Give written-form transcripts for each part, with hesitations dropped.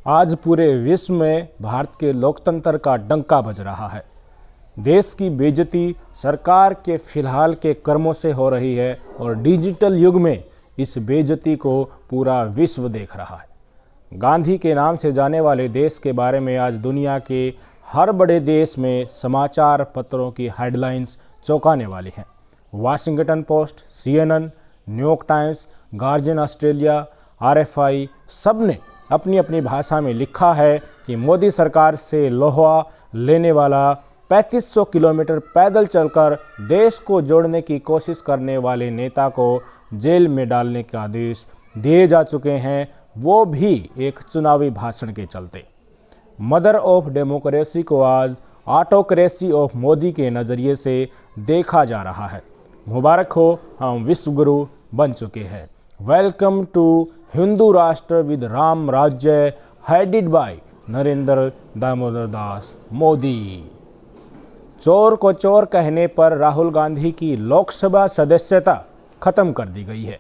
आज पूरे विश्व में भारत के लोकतंत्र का डंका बज रहा है। देश की बेइज्जती सरकार के फिलहाल के कर्मों से हो रही है और डिजिटल युग में इस बेइज्जती को पूरा विश्व देख रहा है। गांधी के नाम से जाने वाले देश के बारे में आज दुनिया के हर बड़े देश में समाचार पत्रों की हेडलाइंस चौंकाने वाली हैं। Washington post, CNN, New York times, guardian Australia, RFI सब ने अपनी अपनी भाषा में लिखा है कि मोदी सरकार से लोहा लेने वाला 3500 किलोमीटर पैदल चलकर देश को जोड़ने की कोशिश करने वाले नेता को जेल में डालने के आदेश दिए जा चुके हैं, वो भी एक चुनावी भाषण के चलते। मदर ऑफ डेमोक्रेसी को आज ऑटोक्रेसी ऑफ मोदी के नज़रिए से देखा जा रहा है। मुबारक हो, हम विश्वगुरु बन चुके हैं। वेलकम टू हिंदू राष्ट्र विद राम राज्य, हेडेड बाय नरेंद्र दामोदर दास मोदी। चोर को चोर कहने पर राहुल गांधी की लोकसभा सदस्यता खत्म कर दी गई है।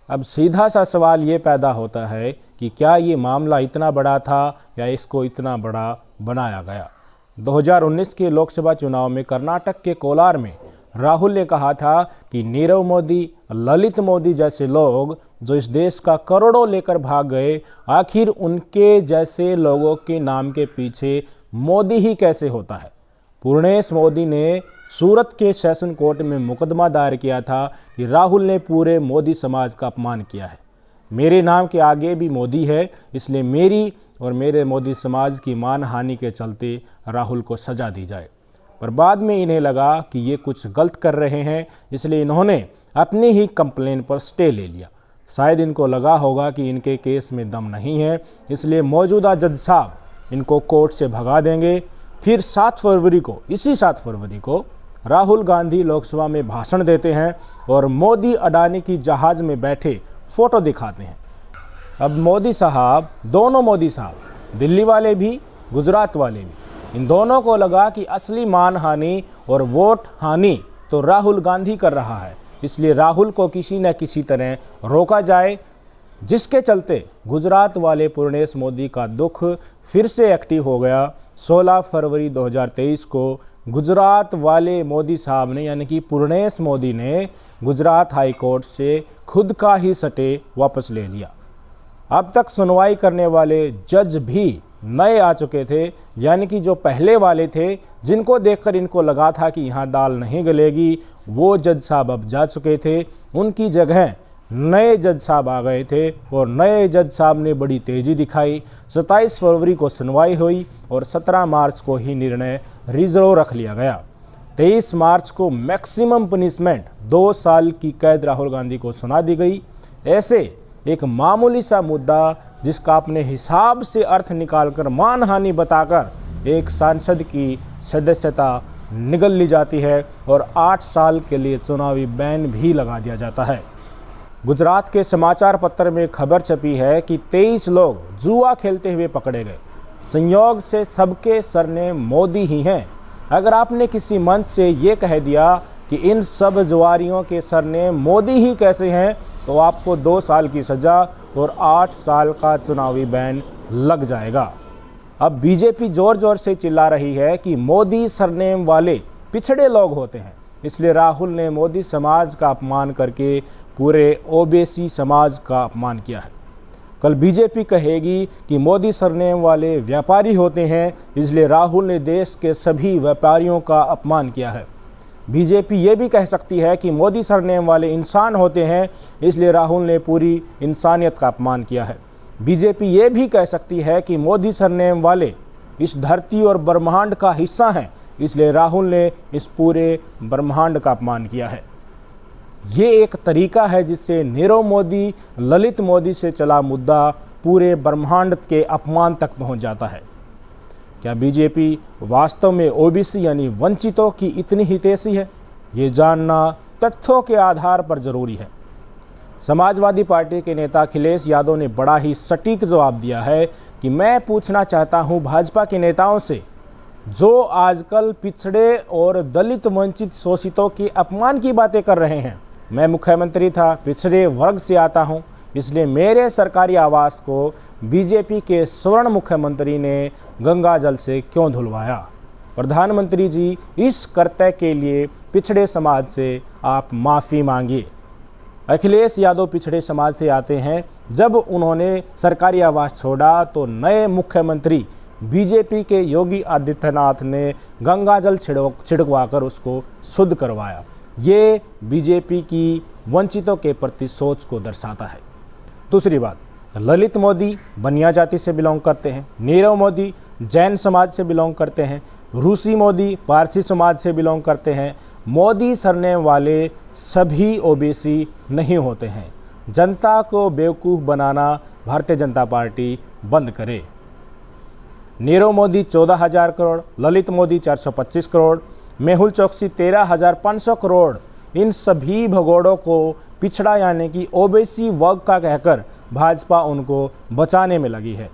अब सीधा सा सवाल ये पैदा होता है कि क्या ये मामला इतना बड़ा था या इसको इतना बड़ा बनाया गया। 2019 के लोकसभा चुनाव में कर्नाटक के कोलार में राहुल ने कहा था कि नीरव मोदी, ललित मोदी जैसे लोग जो इस देश का करोड़ों लेकर भाग गए, आखिर उनके जैसे लोगों के नाम के पीछे मोदी ही कैसे होता है। पूर्णेश मोदी ने सूरत के सेशन कोर्ट में मुकदमा दायर किया था कि राहुल ने पूरे मोदी समाज का अपमान किया है। मेरे नाम के आगे भी मोदी है, इसलिए मेरी और मेरे मोदी समाज की मानहानि के चलते राहुल को सज़ा दी जाए। पर बाद में इन्हें लगा कि ये कुछ गलत कर रहे हैं, इसलिए इन्होंने अपनी ही कंप्लेन पर स्टे ले लिया। शायद इनको लगा होगा कि इनके केस में दम नहीं है, इसलिए मौजूदा जज साहब इनको कोर्ट से भगा देंगे। फिर 7 फरवरी को, इसी 7 फरवरी को राहुल गांधी लोकसभा में भाषण देते हैं और मोदी अडानी की जहाज़ में बैठे फ़ोटो दिखाते हैं। अब मोदी साहब, दोनों मोदी साहब, दिल्ली वाले भी, गुजरात वाले भी, इन दोनों को लगा कि असली मानहानि और वोट हानि तो राहुल गांधी कर रहा है, इसलिए राहुल को किसी न किसी तरह रोका जाए, जिसके चलते गुजरात वाले पूर्णेश मोदी का दुख फिर से एक्टिव हो गया। 16 फरवरी 2023 को गुजरात वाले मोदी साहब ने, यानी कि पूर्णेश मोदी ने, गुजरात हाई कोर्ट से खुद का ही स्टे वापस ले लिया। अब तक सुनवाई करने वाले जज भी नए आ चुके थे, यानी कि जो पहले वाले थे जिनको देखकर इनको लगा था कि यहाँ दाल नहीं गलेगी, वो जज साहब अब जा चुके थे। उनकी जगह नए जज साहब आ गए थे और नए जज साहब ने बड़ी तेज़ी दिखाई। 27 फरवरी को सुनवाई हुई और 17 मार्च को ही निर्णय रिजर्व रख लिया गया। 23 मार्च को मैक्सिमम पनिशमेंट 2 साल की कैद राहुल गांधी को सुना दी गई। ऐसे एक मामूली सा मुद्दा जिसका अपने हिसाब से अर्थ निकालकर मानहानि बताकर एक सांसद की सदस्यता निगल ली जाती है और 8 साल के लिए चुनावी बैन भी लगा दिया जाता है। गुजरात के समाचार पत्र में खबर छपी है कि 23 लोग जुआ खेलते हुए पकड़े गए। संयोग से सबके सरनेम मोदी ही हैं। अगर आपने किसी मंच से ये कह दिया कि इन सब जुआरियों के सरनेम मोदी ही कैसे हैं, तो आपको 2 साल की सज़ा और 8 साल का चुनावी बैन लग जाएगा। अब बीजेपी ज़ोर ज़ोर से चिल्ला रही है कि मोदी सरनेम वाले पिछड़े लोग होते हैं, इसलिए राहुल ने मोदी समाज का अपमान करके पूरे ओबीसी समाज का अपमान किया है। कल बीजेपी कहेगी कि मोदी सरनेम वाले व्यापारी होते हैं, इसलिए राहुल ने देश के सभी व्यापारियों का अपमान किया है। बीजेपी ये भी कह सकती है कि मोदी सरनेम वाले इंसान होते हैं, इसलिए राहुल ने पूरी इंसानियत का अपमान किया है। बीजेपी ये भी कह सकती है कि मोदी सरनेम वाले इस धरती और ब्रह्मांड का हिस्सा हैं, इसलिए राहुल ने इस पूरे ब्रह्मांड का अपमान किया है। ये एक तरीका है जिससे नीरव मोदी, ललित मोदी से चला मुद्दा पूरे ब्रह्मांड के अपमान तक पहुंच जाता है। क्या बीजेपी वास्तव में ओबीसी यानी वंचितों की इतनी हितैषी है? ये जानना तथ्यों के आधार पर जरूरी है। समाजवादी पार्टी के नेता अखिलेश यादव ने बड़ा ही सटीक जवाब दिया है कि मैं पूछना चाहता हूं भाजपा के नेताओं से, जो आजकल पिछड़े और दलित वंचित शोषितों के अपमान की बातें कर रहे हैं। मैं मुख्यमंत्री था, पिछड़े वर्ग से आता हूं, इसलिए मेरे सरकारी आवास को बीजेपी के स्वर्ण मुख्यमंत्री ने गंगा जल से क्यों धुलवाया? प्रधानमंत्री जी, इस कर्तव्य के लिए पिछड़े समाज से आप माफ़ी मांगिए। अखिलेश यादव पिछड़े समाज से आते हैं। जब उन्होंने सरकारी आवास छोड़ा तो नए मुख्यमंत्री बीजेपी के योगी आदित्यनाथ ने गंगा जल छिड़कवाकर उसको शुद्ध करवाया। ये बीजेपी की वंचितों के प्रति सोच को दर्शाता है। दूसरी बात, ललित मोदी बनिया जाति से बिलोंग करते हैं, नीरव मोदी जैन समाज से बिलोंग करते हैं, रूसी मोदी पारसी समाज से बिलोंग करते हैं। मोदी सरनेम वाले सभी ओबीसी नहीं होते हैं। जनता को बेवकूफ़ बनाना भारतीय जनता पार्टी बंद करे। नीरव मोदी 14,000 करोड़, ललित मोदी 425 करोड़, मेहुल चोकसी 13,500 करोड़, इन सभी भगोड़ों को पिछड़ा यानी कि ओबीसी वर्ग का कहकर भाजपा उनको बचाने में लगी है।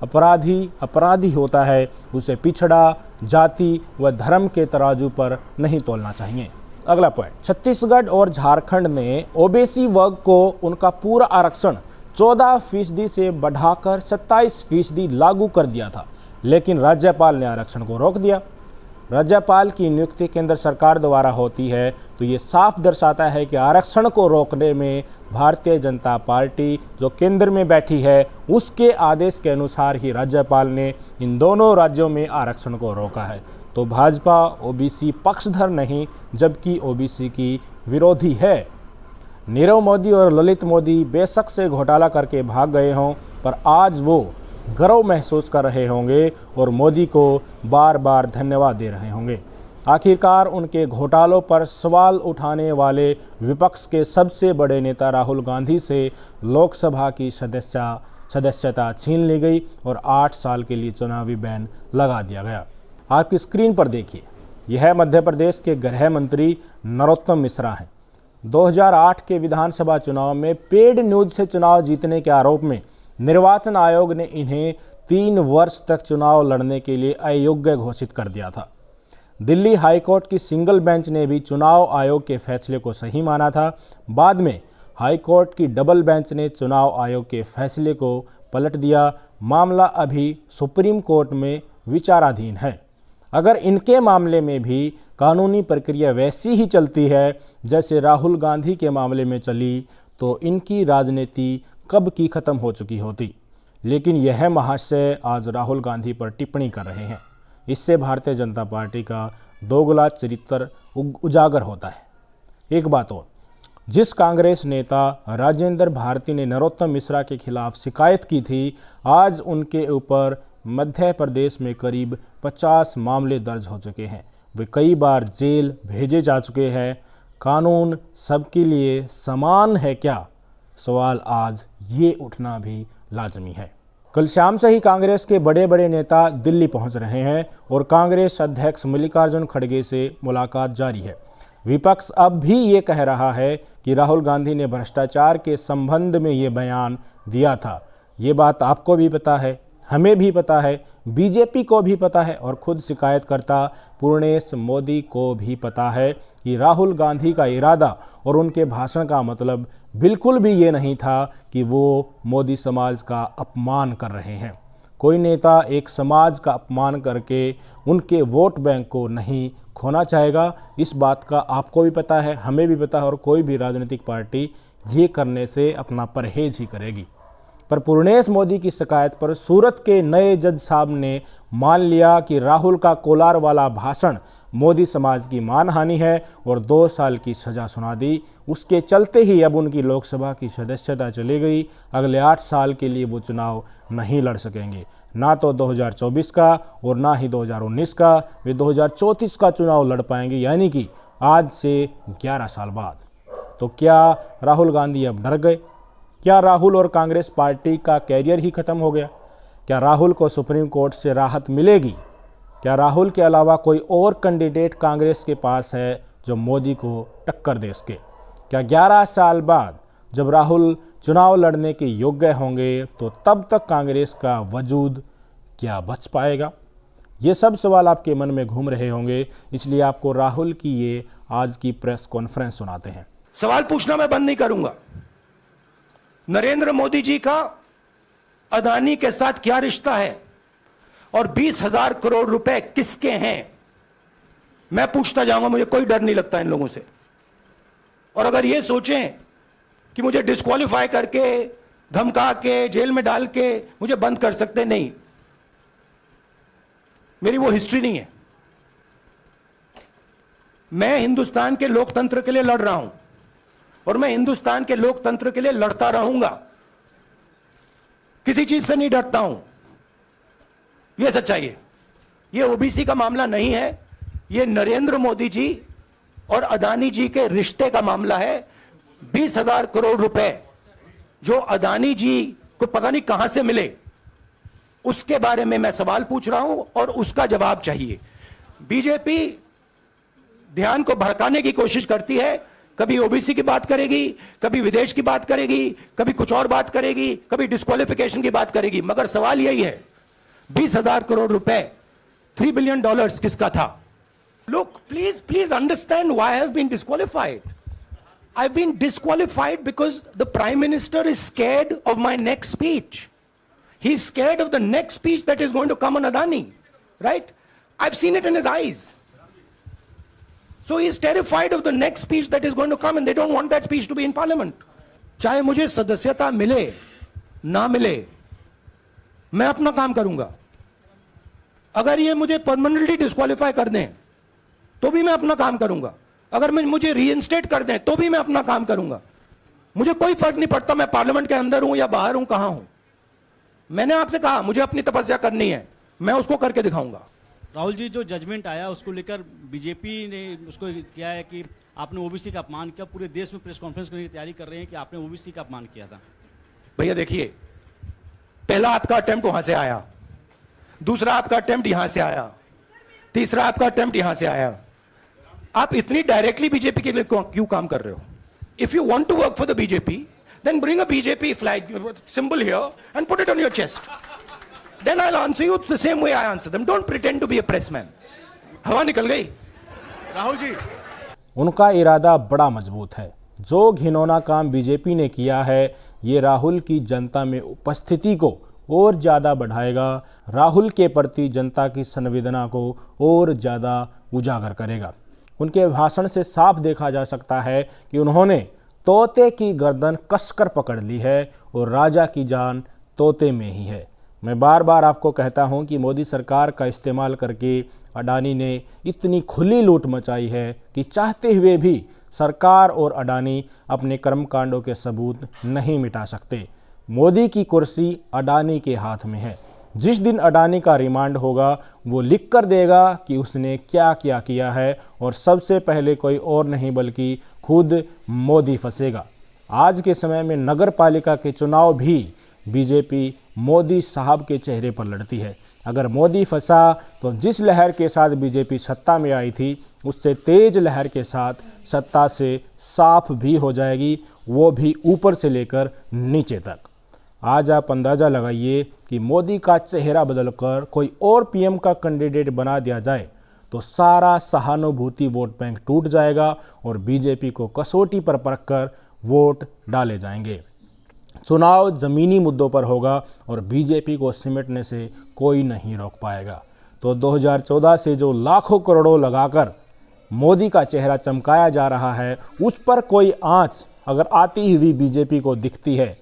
अपराधी होता है, उसे पिछड़ा जाति व धर्म के तराजू पर नहीं तोलना चाहिए। अगला पॉइंट, छत्तीसगढ़ और झारखंड ने ओबीसी वर्ग को उनका पूरा आरक्षण 14% से बढ़ाकर 27% लागू कर दिया था, लेकिन राज्यपाल ने आरक्षण को रोक दिया। राज्यपाल की नियुक्ति केंद्र सरकार द्वारा होती है, तो ये साफ दर्शाता है कि आरक्षण को रोकने में भारतीय जनता पार्टी जो केंद्र में बैठी है उसके आदेश के अनुसार ही राज्यपाल ने इन दोनों राज्यों में आरक्षण को रोका है। तो भाजपा ओबीसी पक्षधर नहीं, जबकि ओबीसी की विरोधी है। नीरव मोदी और ललित मोदी बेशक से घोटाला करके भाग गए हों, पर आज वो गर्व महसूस कर रहे होंगे और मोदी को बार बार धन्यवाद दे रहे होंगे। आखिरकार उनके घोटालों पर सवाल उठाने वाले विपक्ष के सबसे बड़े नेता राहुल गांधी से लोकसभा की सदस्यता छीन ली गई और 8 साल के लिए चुनावी बैन लगा दिया गया। आपकी स्क्रीन पर देखिए, यह मध्य प्रदेश के गृह मंत्री नरोत्तम मिश्रा हैं। 2008 के विधानसभा चुनाव में पेड न्यूज से चुनाव जीतने के आरोप में निर्वाचन आयोग ने इन्हें 3 वर्ष तक चुनाव लड़ने के लिए अयोग्य घोषित कर दिया था। दिल्ली हाईकोर्ट की सिंगल बेंच ने भी चुनाव आयोग के फैसले को सही माना था। बाद में हाईकोर्ट की डबल बेंच ने चुनाव आयोग के फैसले को पलट दिया। मामला अभी सुप्रीम कोर्ट में विचाराधीन है। अगर इनके मामले में भी कानूनी प्रक्रिया वैसी ही चलती है जैसे राहुल गांधी के मामले में चली, तो इनकी राजनीति कब की ख़त्म हो चुकी होती। लेकिन यह महाशय आज राहुल गांधी पर टिप्पणी कर रहे हैं। इससे भारतीय जनता पार्टी का दोगला चरित्र उजागर होता है। एक बात और, जिस कांग्रेस नेता राजेंद्र भारती ने नरोत्तम मिश्रा के खिलाफ शिकायत की थी, आज उनके ऊपर मध्य प्रदेश में करीब 50 मामले दर्ज हो चुके हैं। वे कई बार जेल भेजे जा चुके हैं। कानून सबके लिए समान है क्या? सवाल आज ये उठना भी लाजमी है। कल शाम से ही कांग्रेस के बड़े बड़े नेता दिल्ली पहुंच रहे हैं और कांग्रेस अध्यक्ष मल्लिकार्जुन खड़गे से मुलाकात जारी है। विपक्ष अब भी ये कह रहा है कि राहुल गांधी ने भ्रष्टाचार के संबंध में ये बयान दिया था। ये बात आपको भी पता है, हमें भी पता है, बीजेपी को भी पता है और खुद शिकायतकर्ता पूर्णेश मोदी को भी पता है कि राहुल गांधी का इरादा और उनके भाषण का मतलब बिल्कुल भी ये नहीं था कि वो मोदी समाज का अपमान कर रहे हैं। कोई नेता एक समाज का अपमान करके उनके वोट बैंक को नहीं खोना चाहेगा। इस बात का आपको भी पता है, हमें भी पता है और कोई भी राजनीतिक पार्टी ये करने से अपना परहेज ही करेगी। पर पूर्णेश मोदी की शिकायत पर सूरत के नए जज साहब ने मान लिया कि राहुल का कोलार वाला भाषण मोदी समाज की मानहानि है और 2 साल की सज़ा सुना दी। उसके चलते ही अब उनकी लोकसभा की सदस्यता चली गई। अगले 8 साल के लिए वो चुनाव नहीं लड़ सकेंगे, ना तो 2024 का और ना ही 2019 का। वे 2034 का चुनाव लड़ पाएंगे, यानी कि आज से 11 साल बाद। तो क्या राहुल गांधी अब डर गए? क्या राहुल और कांग्रेस पार्टी का कैरियर ही खत्म हो गया? क्या राहुल को सुप्रीम कोर्ट से राहत मिलेगी? क्या राहुल के अलावा कोई और कैंडिडेट कांग्रेस के पास है जो मोदी को टक्कर दे सके? क्या 11 साल बाद जब राहुल चुनाव लड़ने के योग्य होंगे तो तब तक कांग्रेस का वजूद क्या बच पाएगा? ये सब सवाल आपके मन में घूम रहे होंगे, इसलिए आपको राहुल की ये आज की प्रेस कॉन्फ्रेंस सुनाते हैं। सवाल पूछना मैं बंद नहीं करूंगा। नरेंद्र मोदी जी का अदानी के साथ क्या रिश्ता है और 20,000 करोड़ रुपए किसके हैं, मैं पूछता जाऊंगा। मुझे कोई डर नहीं लगता इन लोगों से। और अगर ये सोचें कि मुझे डिस्क्वालीफाई करके, धमका के, जेल में डाल के मुझे बंद कर सकते, नहीं, मेरी वो हिस्ट्री नहीं है। मैं हिंदुस्तान के लोकतंत्र के लिए लड़ रहा हूं और मैं हिंदुस्तान के लोकतंत्र के लिए लड़ता रहूंगा, किसी चीज से नहीं डरता हूं। यह सच्चाई है। यह ओबीसी का मामला नहीं है, यह नरेंद्र मोदी जी और अदानी जी के रिश्ते का मामला है। 20,000 करोड़ रुपए जो अदानी जी को पता नहीं कहां से मिले, उसके बारे में मैं सवाल पूछ रहा हूं और उसका जवाब चाहिए। बीजेपी ध्यान को भड़काने की कोशिश करती है, कभी ओबीसी की बात करेगी, कभी विदेश की बात करेगी, कभी कुछ और बात करेगी, कभी डिस्क्वालिफिकेशन की बात करेगी, मगर सवाल यही है 20,000 करोड़ रुपए, $3 बिलियन किसका था? Look, please understand why I have been disqualified. I've been disqualified because the Prime Minister is scared of my next speech. He's scared of the next speech that is going to come on Adani, right? I've seen it in his eyes. So he's terrified of the next speech that is going to come and they don't want that speech to be in Parliament. चाहे मुझे सदस्यता मिले ना मिले, मैं अपना काम करूंगा। अगर ये मुझे परमानेंटली डिस्क्वालीफाई कर दें तो भी मैं अपना काम करूंगा, अगर मुझे रीइंस्टेट कर दें तो भी मैं अपना काम करूंगा। मुझे कोई फर्क नहीं पड़ता मैं पार्लियामेंट के अंदर हूं या बाहर हूं, कहां हूं। मैंने आपसे कहा मुझे अपनी तपस्या करनी है, मैं उसको करके दिखाऊंगा। राहुल जी, जो जजमेंट आया उसको लेकर बीजेपी ने उसको किया है कि आपने ओबीसी का अपमान किया, पूरे देश में प्रेस कॉन्फ्रेंस करने की तैयारी कर रहे हैं कि आपने ओबीसी का अपमान किया था। भैया देखिए, पहला आपका अटेम्प्ट वहां से आया, दूसरा आपका अटेम्प्ट यहां से आया, तीसरा आपका अटेम्प्ट यहां से आया। आप इतनी डायरेक्टली बीजेपी के लिए क्यों काम कर रहे हो? If you want to work for the BJP, then bring a BJP flag symbol here and put it on your chest. Then I'll answer you the same way I answer them. Don't pretend to be a pressman. हवा निकल गई। राहुल जी, उनका इरादा बड़ा मजबूत है। जो घिनौना काम बीजेपी ने किया है, ये राहुल की जनता में उपस्थिति को और ज़्यादा बढ़ाएगा, राहुल के प्रति जनता की संवेदना को और ज़्यादा उजागर करेगा। उनके भाषण से साफ देखा जा सकता है कि उन्होंने तोते की गर्दन कसकर पकड़ ली है और राजा की जान तोते में ही है। मैं बार बार आपको कहता हूं कि मोदी सरकार का इस्तेमाल करके अडानी ने इतनी खुली लूट मचाई है कि चाहते हुए भी सरकार और अडानी अपने कर्मकांडों के सबूत नहीं मिटा सकते। मोदी की कुर्सी अडानी के हाथ में है। जिस दिन अडानी का रिमांड होगा, वो लिख कर देगा कि उसने क्या क्या किया है और सबसे पहले कोई और नहीं बल्कि खुद मोदी फंसेगा। आज के समय में नगर पालिका के चुनाव भी बीजेपी मोदी साहब के चेहरे पर लड़ती है। अगर मोदी फंसा तो जिस लहर के साथ बीजेपी सत्ता में आई थी, उससे तेज लहर के साथ सत्ता से साफ भी हो जाएगी, वो भी ऊपर से लेकर नीचे तक। आज आप अंदाज़ा लगाइए कि मोदी का चेहरा बदलकर कोई और पीएम का कैंडिडेट बना दिया जाए तो सारा सहानुभूति वोट बैंक टूट जाएगा और बीजेपी को कसौटी पर परखकर वोट डाले जाएंगे। चुनाव ज़मीनी मुद्दों पर होगा और बीजेपी को सिमटने से कोई नहीं रोक पाएगा। तो 2014 से जो लाखों करोड़ों लगाकर मोदी का चेहरा चमकाया जा रहा है, उस पर कोई आँच अगर आती हुई बीजेपी को दिखती है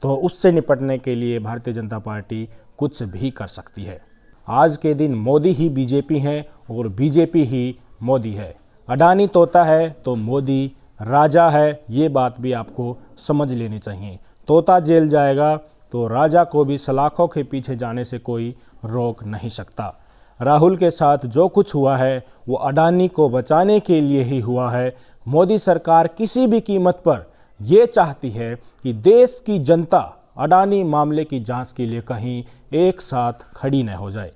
तो उससे निपटने के लिए भारतीय जनता पार्टी कुछ भी कर सकती है। आज के दिन मोदी ही बीजेपी है और बीजेपी ही मोदी है। अडानी तोता है तो मोदी राजा है, ये बात भी आपको समझ लेनी चाहिए। तोता जेल जाएगा तो राजा को भी सलाखों के पीछे जाने से कोई रोक नहीं सकता। राहुल के साथ जो कुछ हुआ है वो अडानी को बचाने के लिए ही हुआ है। मोदी सरकार किसी भी कीमत पर ये चाहती है कि देश की जनता अडानी मामले की जांच के लिए कहीं एक साथ खड़ी न हो जाए।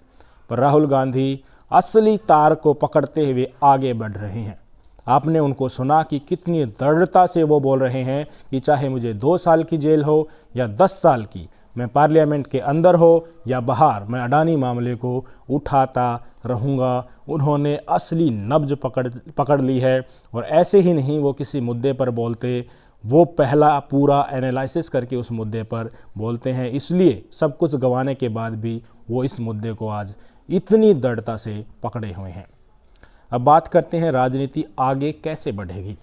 पर राहुल गांधी असली तार को पकड़ते हुए आगे बढ़ रहे हैं। आपने उनको सुना कि कितनी दृढ़ता से वो बोल रहे हैं कि चाहे मुझे 2 साल की जेल हो या 10 साल की, मैं पार्लियामेंट के अंदर हो या बाहर, मैं अडानी मामले को उठाता रहूँगा। उन्होंने असली नब्ज पकड़ ली है और ऐसे ही नहीं वो किसी मुद्दे पर बोलते, वो पहला पूरा एनालिसिस करके उस मुद्दे पर बोलते हैं, इसलिए सब कुछ गंवाने के बाद भी वो इस मुद्दे को आज इतनी दृढ़ता से पकड़े हुए हैं। अब बात करते हैं राजनीति आगे कैसे बढ़ेगी।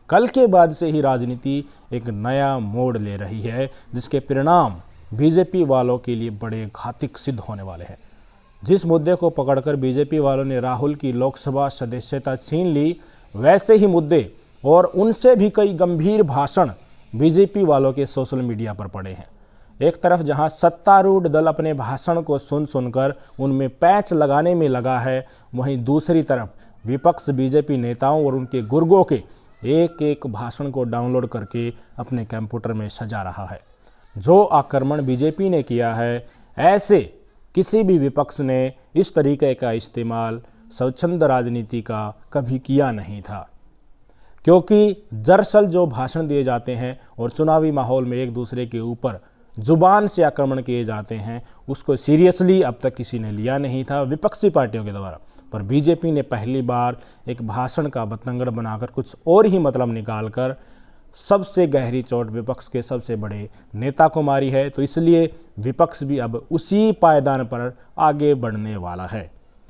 कल के बाद से ही राजनीति एक नया मोड़ ले रही है, जिसके परिणाम बीजेपी वालों के लिए बड़े घातक सिद्ध होने वाले हैं। जिस मुद्दे को पकड़कर बीजेपी वालों ने राहुल की लोकसभा सदस्यता छीन ली, वैसे ही मुद्दे और उनसे भी कई गंभीर भाषण बीजेपी वालों के सोशल मीडिया पर पड़े हैं। एक तरफ जहां सत्तारूढ़ दल अपने भाषण को सुनकर उनमें पैच लगाने में लगा है, वहीं दूसरी तरफ विपक्ष बीजेपी नेताओं और उनके गुर्गों के एक एक भाषण को डाउनलोड करके अपने कंप्यूटर में सजा रहा है। जो आक्रमण बीजेपी ने किया है, ऐसे किसी भी विपक्ष ने इस तरीके का इस्तेमाल स्वच्छंद राजनीति का कभी किया नहीं था, क्योंकि दरअसल जो भाषण दिए जाते हैं और चुनावी माहौल में एक दूसरे के ऊपर जुबान से आक्रमण किए जाते हैं, उसको सीरियसली अब तक किसी ने लिया नहीं था विपक्षी पार्टियों के द्वारा। पर बीजेपी ने पहली बार एक भाषण का बतंगड़ बनाकर कुछ और ही मतलब निकालकर सबसे गहरी चोट विपक्ष के सबसे बड़े नेता को मारी है। तो इसलिए विपक्ष भी अब उसी पायदान पर आगे बढ़ने वाला है।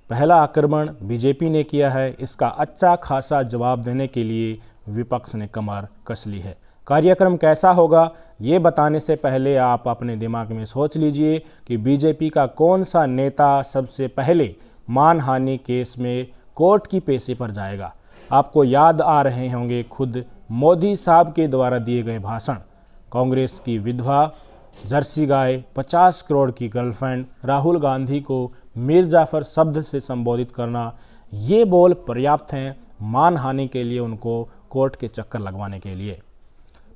पहला आक्रमण बीजेपी ने किया है, इसका अच्छा खासा जवाब देने के लिए विपक्ष ने कमर कस ली है। कार्यक्रम कैसा होगा ये बताने से पहले आप अपने दिमाग में सोच लीजिए कि बीजेपी का कौन सा नेता सबसे पहले मानहानि केस में कोर्ट की पेशी पर जाएगा। आपको याद आ रहे होंगे खुद मोदी साहब के द्वारा दिए गए भाषण। कांग्रेस की विधवा, जर्सी गाय, 50 करोड़ की गर्लफ्रेंड, राहुल गांधी को मीर जाफर शब्द से संबोधित करना, ये बोल पर्याप्त हैं मानहानि के लिए, उनको कोर्ट के चक्कर लगवाने के लिए।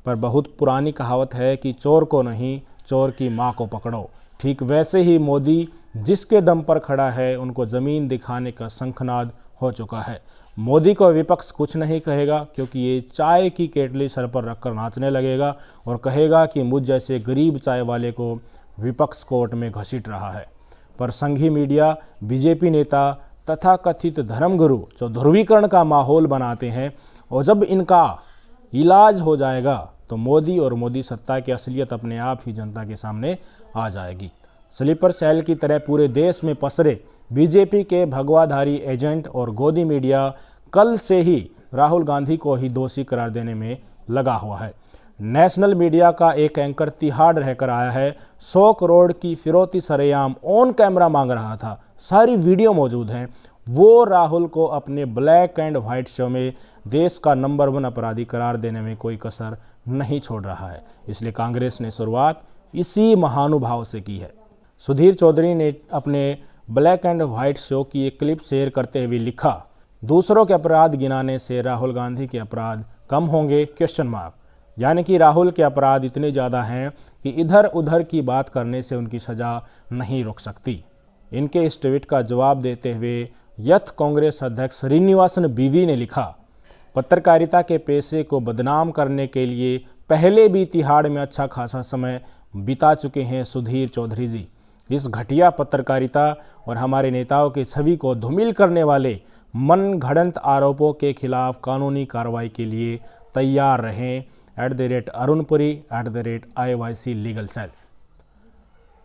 पर बहुत पुरानी कहावत है कि चोर को नहीं, चोर की माँ को पकड़ो। ठीक वैसे ही मोदी जिसके दम पर खड़ा है, उनको ज़मीन दिखाने का शंखनाद हो चुका है। मोदी को विपक्ष कुछ नहीं कहेगा, क्योंकि ये चाय की केटली सर पर रखकर नाचने लगेगा और कहेगा कि मुझ जैसे गरीब चाय वाले को विपक्ष कोर्ट में घसीट रहा है। पर संघी मीडिया, बीजेपी नेता तथा कथित धर्मगुरु जो ध्रुवीकरण का माहौल बनाते हैं, और जब इनका इलाज हो जाएगा तो मोदी और मोदी सत्ता की असलियत अपने आप ही जनता के सामने आ जाएगी। स्लीपर सेल की तरह पूरे देश में पसरे बीजेपी के भगवाधारी एजेंट और गोदी मीडिया कल से ही राहुल गांधी को ही दोषी करार देने में लगा हुआ है। नेशनल मीडिया का एक एंकर तिहाड़ रहकर आया है, 100 करोड़ की फिरौती सरेआम ऑन कैमरा मांग रहा था, सारी वीडियो मौजूद हैं। वो राहुल को अपने ब्लैक एंड वाइट शो में देश का नंबर 1 अपराधी करार देने में कोई कसर नहीं छोड़ रहा है। इसलिए कांग्रेस ने शुरुआत इसी महानुभाव से की है। सुधीर चौधरी ने अपने ब्लैक एंड वाइट शो की एक क्लिप शेयर करते हुए लिखा, दूसरों के अपराध गिनाने से राहुल गांधी के अपराध कम होंगे? यानी कि राहुल के अपराध इतने ज़्यादा हैं कि इधर उधर की बात करने से उनकी सज़ा नहीं रुक सकती। इनके इस ट्वीट का जवाब देते हुए यथ कांग्रेस अध्यक्ष श्रीनिवासन बीवी ने लिखा, पत्रकारिता के पेशे को बदनाम करने के लिए पहले भी तिहाड़ में अच्छा खासा समय बिता चुके हैं सुधीर चौधरी जी। इस घटिया पत्रकारिता और हमारे नेताओं की छवि को धूमिल करने वाले मन घड़ंत आरोपों के खिलाफ कानूनी कार्रवाई के लिए तैयार रहें। @Arun Puri @IYC legal cell.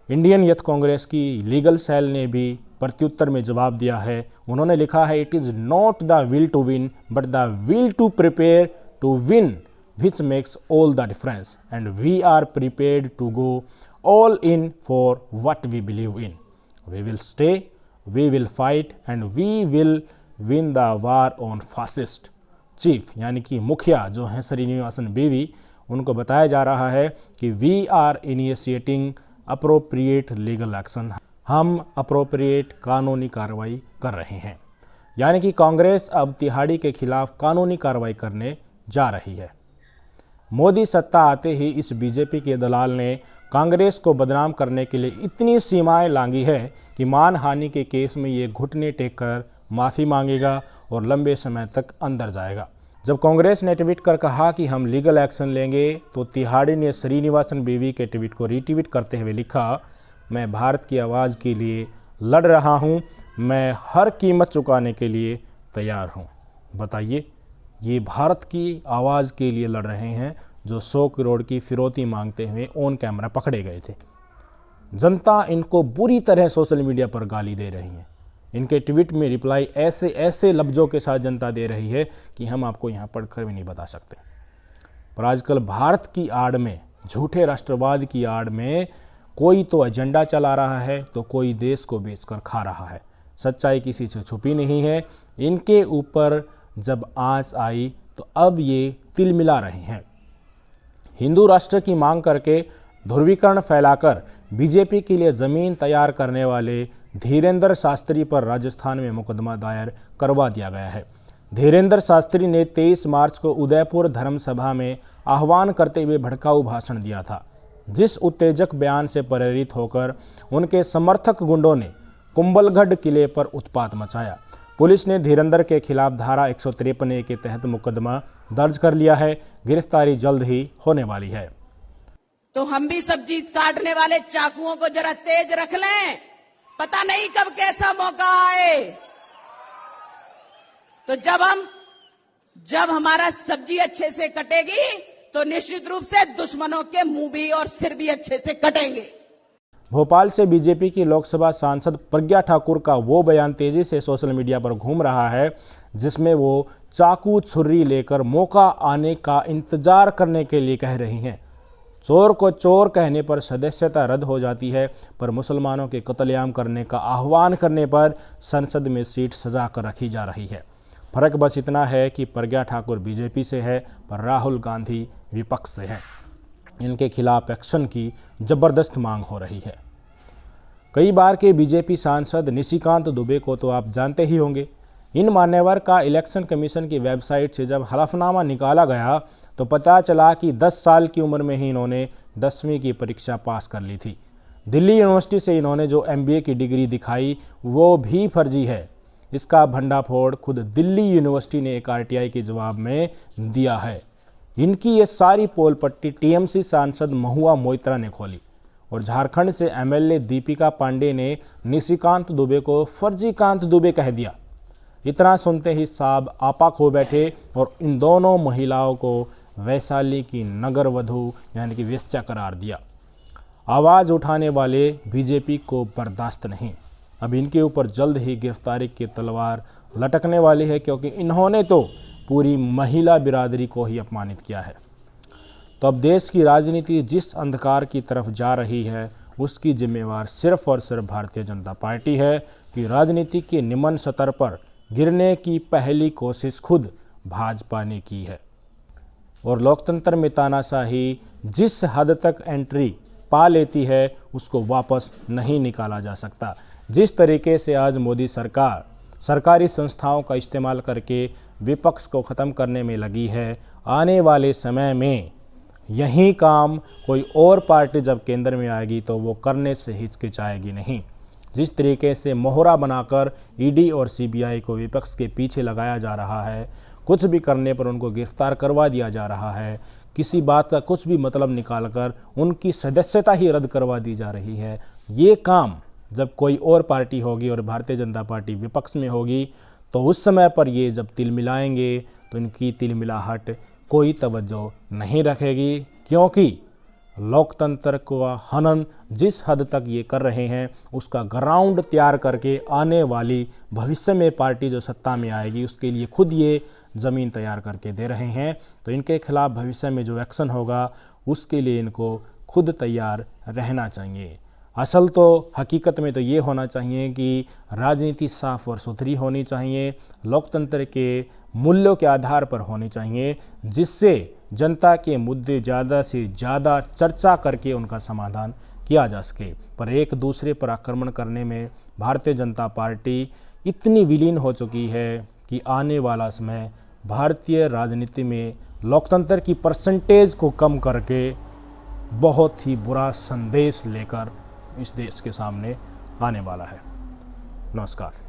Indian Youth Congress की लीगल सेल ने भी प्रत्युत्तर में जवाब दिया है। उन्होंने लिखा है, it is not the will to win but the will to prepare to win which makes all the difference and we are prepared to go all in for what we believe in. We will stay, we will fight and we will win the war on fascist. Chief यानी कि मुखिया जो हैं श्रीनिवासन बीवी, उनको बताया जा रहा है कि we are initiating appropriate legal action. हम अप्रोप्रिएट कानूनी कार्रवाई कर रहे हैं। यानी कि कांग्रेस अब तिहाड़ी के खिलाफ कानूनी कार्रवाई करने जा रही है। मोदी सत्ता आते ही इस बीजेपी के दलाल ने कांग्रेस को बदनाम करने के लिए इतनी सीमाएं लांघी है कि मानहानि के केस में ये घुटने टेक कर माफ़ी मांगेगा और लंबे समय तक अंदर जाएगा। जब कांग्रेस ने ट्वीट कर कहा कि हम लीगल एक्शन लेंगे, तो तिहाड़ी ने श्रीनिवासन बीवी के ट्वीट को रीट्वीट करते हुए लिखा, मैं भारत की आवाज़ के लिए लड़ रहा हूँ, मैं हर कीमत चुकाने के लिए तैयार हूँ। बताइए, ये भारत की आवाज़ के लिए लड़ रहे हैं जो 100 करोड़ की फिरौती मांगते हुए ऑन कैमरा पकड़े गए थे। जनता इनको बुरी तरह सोशल मीडिया पर गाली दे रही है। इनके ट्वीट में रिप्लाई ऐसे ऐसे लफ्ज़ों के साथ जनता दे रही है कि हम आपको यहाँ पढ़कर भी नहीं बता सकते। पर आजकल भारत की आड़ में, झूठे राष्ट्रवाद की आड़ में कोई तो एजेंडा चला रहा है तो कोई देश को बेचकर खा रहा है। सच्चाई किसी से छुपी नहीं है। इनके ऊपर जब आंच आई तो अब ये तिलमिला रहे हैं। हिंदू राष्ट्र की मांग करके ध्रुवीकरण फैलाकर बीजेपी के लिए ज़मीन तैयार करने वाले धीरेंद्र शास्त्री पर राजस्थान में मुकदमा दायर करवा दिया गया है। धीरेंद्र शास्त्री ने 23 मार्च को उदयपुर धर्मसभा में आह्वान करते हुए भड़काऊ भाषण दिया था, जिस उत्तेजक बयान से प्रेरित होकर उनके समर्थक गुंडों ने कुंभलगढ़ किले पर उत्पात मचाया। पुलिस ने धीरेंद्र के खिलाफ धारा 153A के तहत मुकदमा दर्ज कर लिया है। गिरफ्तारी जल्द ही होने वाली है। तो हम भी सब्जी काटने वाले चाकुओं को जरा तेज रख लें, पता नहीं कब कैसा मौका आए। तो जब हमारा सब्जी अच्छे से कटेगी तो निश्चित रूप से दुश्मनों के मुंह भी और सिर भी अच्छे से कटेंगे। भोपाल से बीजेपी की लोकसभा सांसद प्रज्ञा ठाकुर का वो बयान तेजी से सोशल मीडिया पर घूम रहा है, जिसमें वो चाकू छुरी लेकर मौका आने का इंतजार करने के लिए कह रही हैं। चोर को चोर कहने पर सदस्यता रद्द हो जाती है, पर मुसलमानों के कत्लेआम करने का आह्वान करने पर संसद में सीट सजा कर रखी जा रही है। फर्क बस इतना है कि प्रज्ञा ठाकुर बीजेपी से है, पर राहुल गांधी विपक्ष से है। इनके खिलाफ एक्शन की जबरदस्त मांग हो रही है। कई बार के बीजेपी सांसद निशिकांत दुबे को तो आप जानते ही होंगे। इन मान्यवर का इलेक्शन कमीशन की वेबसाइट से जब हलफनामा निकाला गया तो पता चला कि 10 साल की उम्र में ही इन्होंने 10वीं की परीक्षा पास कर ली थी। दिल्ली यूनिवर्सिटी से इन्होंने जो MBA की डिग्री दिखाई वो भी फर्जी है। इसका भंडाफोड़ खुद दिल्ली यूनिवर्सिटी ने एक RTI के जवाब में दिया है। इनकी ये सारी पोल पट्टी TMC सांसद महुआ मोइत्रा ने खोली और झारखंड से MLA दीपिका पांडे ने निशिकांत दुबे को फर्जीकांत दुबे कह दिया। इतना सुनते ही साहब आपा खो बैठे और इन दोनों महिलाओं को वैशाली की नगर वधू यानी कि वेश्या करार दिया। आवाज़ उठाने वाले बीजेपी को बर्दाश्त नहीं। अब इनके ऊपर जल्द ही गिरफ्तारी की तलवार लटकने वाली है, क्योंकि इन्होंने तो पूरी महिला बिरादरी को ही अपमानित किया है। तो अब देश की राजनीति जिस अंधकार की तरफ जा रही है उसकी जिम्मेवार सिर्फ और सिर्फ भारतीय जनता पार्टी है कि राजनीति के निम्न स्तर पर गिरने की पहली कोशिश खुद भाजपा ने की है। और लोकतंत्र में तानाशाही जिस हद तक एंट्री पा लेती है उसको वापस नहीं निकाला जा सकता। जिस तरीके से आज मोदी सरकार सरकारी संस्थाओं का इस्तेमाल करके विपक्ष को ख़त्म करने में लगी है, आने वाले समय में यही काम कोई और पार्टी जब केंद्र में आएगी तो वो करने से हिचकिचाएगी नहीं। जिस तरीके से मोहरा बनाकर ED और CBI को विपक्ष के पीछे लगाया जा रहा है, कुछ भी करने पर उनको गिरफ्तार करवा दिया जा रहा है, किसी बात का कुछ भी मतलब निकालकर उनकी सदस्यता ही रद्द करवा दी जा रही है, ये काम जब कोई और पार्टी होगी और भारतीय जनता पार्टी विपक्ष में होगी तो उस समय पर ये जब तिलमिलाएंगे तो इनकी तिलमिलाहट कोई तवज्जो नहीं रखेगी, क्योंकि लोकतंत्र का हनन जिस हद तक ये कर रहे हैं उसका ग्राउंड तैयार करके आने वाली भविष्य में पार्टी जो सत्ता में आएगी उसके लिए खुद ये ज़मीन तैयार करके दे रहे हैं। तो इनके खिलाफ भविष्य में जो एक्शन होगा उसके लिए इनको खुद तैयार रहना चाहिए। असल तो हकीकत में तो ये होना चाहिए कि राजनीति साफ और सुथरी होनी चाहिए, लोकतंत्र के मूल्यों के आधार पर होनी चाहिए, जिससे जनता के मुद्दे ज़्यादा से ज़्यादा चर्चा करके उनका समाधान किया जा सके। पर एक दूसरे पर आक्रमण करने में भारतीय जनता पार्टी इतनी विलीन हो चुकी है कि आने वाला समय भारतीय राजनीति में लोकतंत्र की परसेंटेज को कम करके बहुत ही बुरा संदेश लेकर इस देश के सामने आने वाला है। नमस्कार।